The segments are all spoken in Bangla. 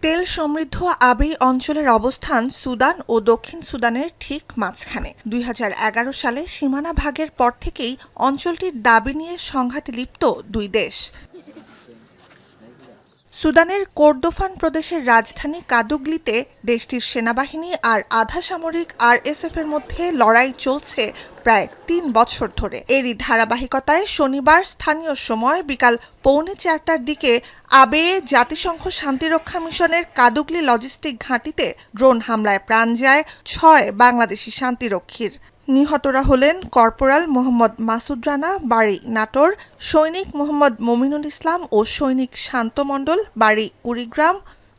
তেল সমৃদ্ধ আবেই অঞ্চলের অবস্থান সুদান ও দক্ষিণ সুদানের ঠিক মাঝখানে। ২০১১ সালে সীমানা ভাগের পর থেকেই অঞ্চলটির দাবি নিয়ে সংঘাতে লিপ্ত দুই দেশ। সুদানের কোর্দোফান প্রদেশের রাজধানী কাদুগলিতে দেশটির সেনাবাহিনী আর আধা সামরিক আরএসএফ এর মধ্যে লড়াই চলছে প্রায় ৩ বছর ধরে। এরই ধারাবাহিকতায় শনিবার স্থানীয় সময় বিকাল ৪:৩০টার দিকে আবেয়ে জাতিসংঘ শান্তিরক্ষা মিশনের কাদুগলি লজিস্টিক ঘাঁটিতে ড্রোন হামলায় প্রাণ যায় ৬ বাংলাদেশি শান্তিরক্ষীর। নিহতরা হলেন কর্পোরাল মোহাম্মদ মাসুদ রানা, বাড়ি নাটোর, সৈনিক মোহাম্মদ মমিনুল ইসলাম ও সৈনিক শান্ত মণ্ডল, বাড়ি কুড়িগ্রাম,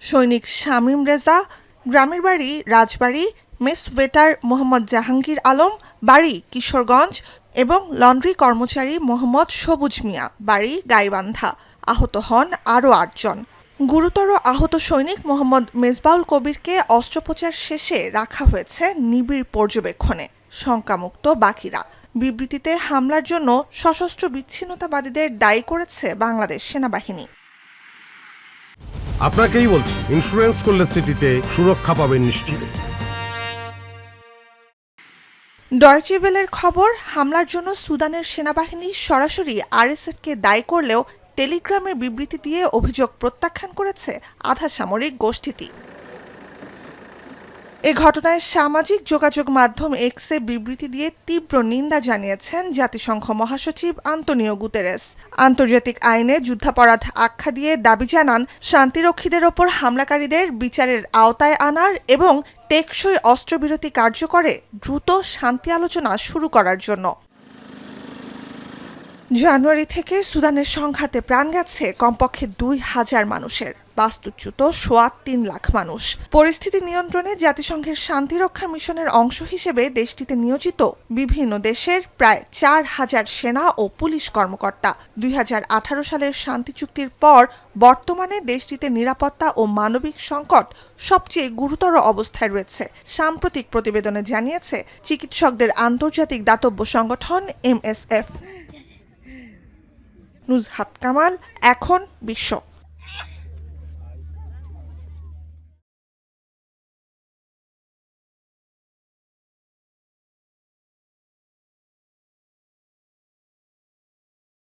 সৈনিক শামীম রেজা, গ্রামের বাড়ি রাজবাড়ী, মেস ওয়েটার মোহাম্মদ জাহাঙ্গীর আলম, বাড়ি কিশোরগঞ্জ এবং লন্ড্রি কর্মচারী মোহাম্মদ সবুজ মিয়া, বাড়ি গাইবান্ধা। আহত হন আরও ৮ জন। গুরুতর আহত সৈনিক মোহাম্মদ মেজবাউল কবিরকে অস্ত্রোপচার শেষে রাখা হয়েছে নিবিড় পর্যবেক্ষণে। শঙ্কামুক্ত বাকিরা। বিবৃতিতে হামলার জন্য সশস্ত্র বিচ্ছিন্নতাবাদীদের দায়ী করেছে বাংলাদেশ সেনাবাহিনী। আপনাকেই বলছি, ইন্স্যুরেন্স করলে সিটিতে সুরক্ষা পাবেন নিশ্চিত। ডয়চে ভেলের খবর, হামলার জন্য সুদানের সেনাবাহিনী সরাসরি আরএসএফকে দায়ী করলেও টেলিগ্রামের বিবৃতি দিয়ে অভিযোগ প্রত্যাখ্যান করেছে আধা সামরিক গোষ্ঠীটি। এ ঘটনায় সামাজিক যোগাযোগ মাধ্যম এক্সে বিবৃতি দিয়ে তীব্র নিন্দা জানিয়েছেন জাতিসংঘ মহাসচিব আন্তোনিও গুতেরেস। আন্তর্জাতিক আইনে যুদ্ধাপরাধ আখ্যা দিয়ে দাবি জানান শান্তিরক্ষীদের ওপর হামলাকারীদের বিচারের আওতায় আনার এবং টেকসই অস্ত্রবিরতি কার্যকরে দ্রুত শান্তি আলোচনা শুরু করার জন্য। জানুয়ারি থেকে সুদানের সংঘাতে প্রাণ গেছে কমপক্ষে ২,০০০ মানুষের, বাস্তুচ্যুত ৩.৫ লাখ মানুষ। পরিস্থিতি নিয়ন্ত্রণে জাতিসংঘের শান্তিরক্ষা মিশনের অংশ হিসেবে দেশটিতে নিয়োজিত বিভিন্ন দেশের প্রায় ৪,০০০ সেনা ও পুলিশ কর্মকর্তা। ২০১৮ সালের শান্তি চুক্তির পর বর্তমানে দেশটিতে নিরাপত্তা ও মানবিক সংকট সবচেয়ে গুরুতর অবস্থায় রয়েছে সাম্প্রতিক প্রতিবেদনে জানিয়েছে চিকিৎসকদের আন্তর্জাতিক দাতব্য সংগঠন MSF। নুজহাত কামাল, এখন বিশ্ব।